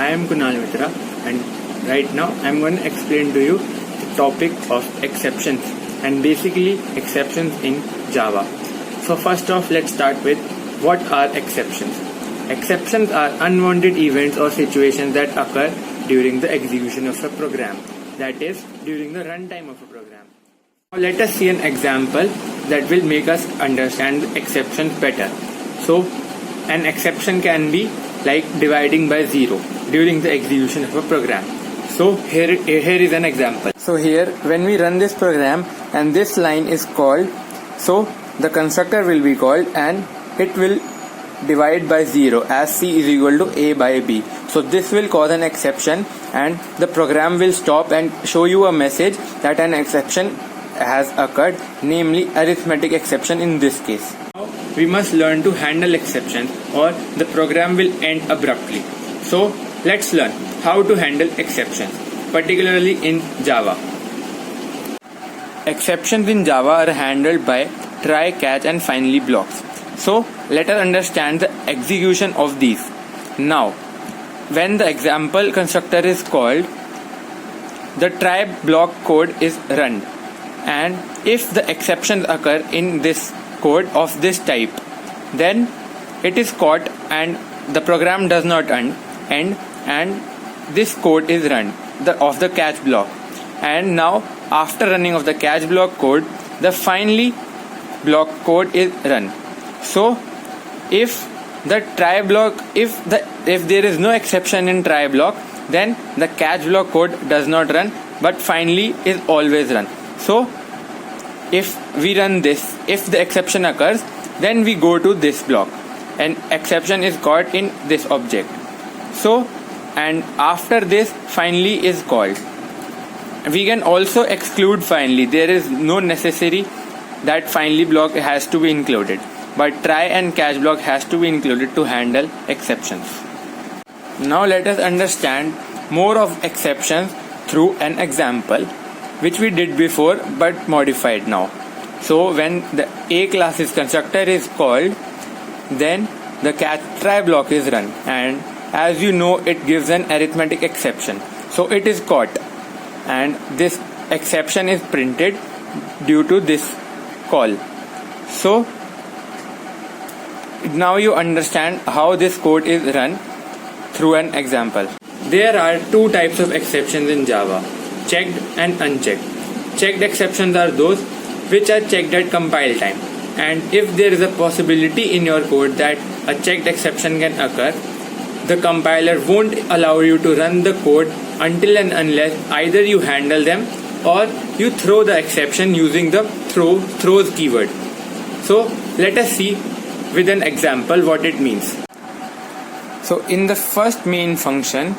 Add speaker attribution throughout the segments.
Speaker 1: I am Kunal Mitra, and right now I am going to explain to you the topic of exceptions and basically exceptions in Java. So first off, let's start with what are exceptions. Exceptions are unwanted events or situations that occur during the execution of a program, that is, during the runtime of a program. Now let us see an example that will make us understand the exceptions better. So an exception can be like dividing by 0 during the execution of a program. So here is an example. So here when we run this program and this line is called, so the constructor will be called and it will divide by 0 as c is equal to a by b. So this will cause an exception and the program will stop and show you a message that an exception has occurred, namely arithmetic exception in this case. Now we must learn to handle exceptions or the program will end abruptly. So let's learn how to handle exceptions, particularly in Java. Exceptions in Java are handled by try, catch and finally blocks. So let us understand the execution of these. Now when the example constructor is called, the try block code is run, and if the exceptions occur in this code of this type, then it is caught and the program does not end and this code is run of the catch block. And now after running of the catch block code, the finally block code is run. So if the try block, if there is no exception in try block, then the catch block code does not run, but finally is always run. So if we run this, if the exception occurs, then we go to this block and exception is caught in this object. So and after this finally is called. We can also exclude finally. There is no necessary that finally block has to be included, but try and catch block has to be included to handle exceptions. Now let us understand more of exceptions through an example which we did before but modified now. So when the A class's constructor is called, then the catch try block is run, and as you know it gives an arithmetic exception, so it is caught and this exception is printed due to this call. So now you understand how this code is run through an example. There are two types of exceptions in Java: checked and unchecked. Checked exceptions are those which are checked at compile time, and if there is a possibility in your code that a checked exception can occur, the compiler won't allow you to run the code until and unless either you handle them or you throw the exception using the throws keyword. So let us see with an example what it means. So in the first main function,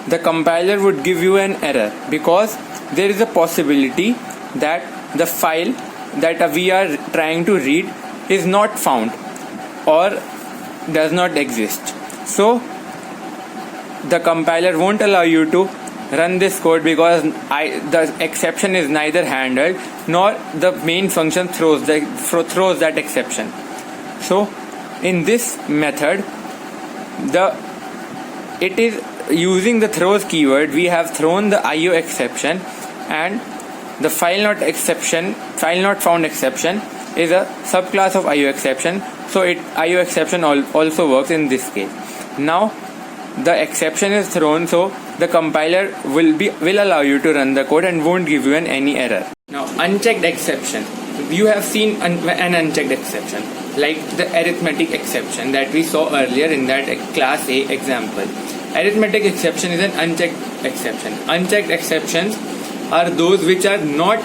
Speaker 1: the compiler would give you an error because there is a possibility that the file that we are trying to read is not found or does not exist. So the compiler won't allow you to run this code because the exception is neither handled nor the main function throws that exception. So in this method, it is using the throws keyword, we have thrown the IO exception, and the file not found exception is a subclass of IO exception. So IO exception also works in this case. Now the exception is thrown, so the compiler will allow you to run the code and won't give you any error. Now unchecked exception. You have seen an unchecked exception like the arithmetic exception that we saw earlier in that class A example. Arithmetic exception is an unchecked exception. Unchecked exceptions are those which are not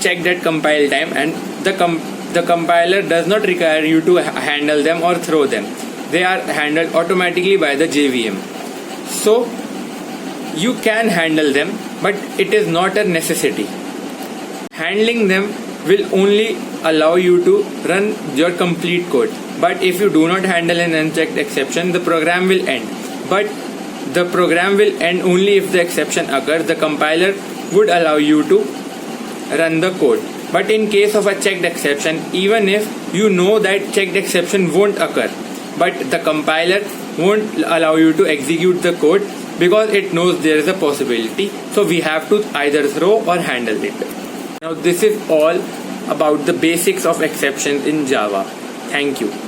Speaker 1: checked at compile time, and the compiler does not require you to handle them or throw them. They are handled automatically by the JVM. So you can handle them, but it is not a necessity. Handling them will only allow you to run your complete code, but if you do not handle an unchecked exception, the program will end. But the program will end only if the exception occurs. The compiler would allow you to run the code. But in case of a checked exception, even if you know that checked exception won't occur, but the compiler won't allow you to execute the code because it knows there is a possibility. So we have to either throw or handle it. Now this is all about the basics of exceptions in Java. Thank you.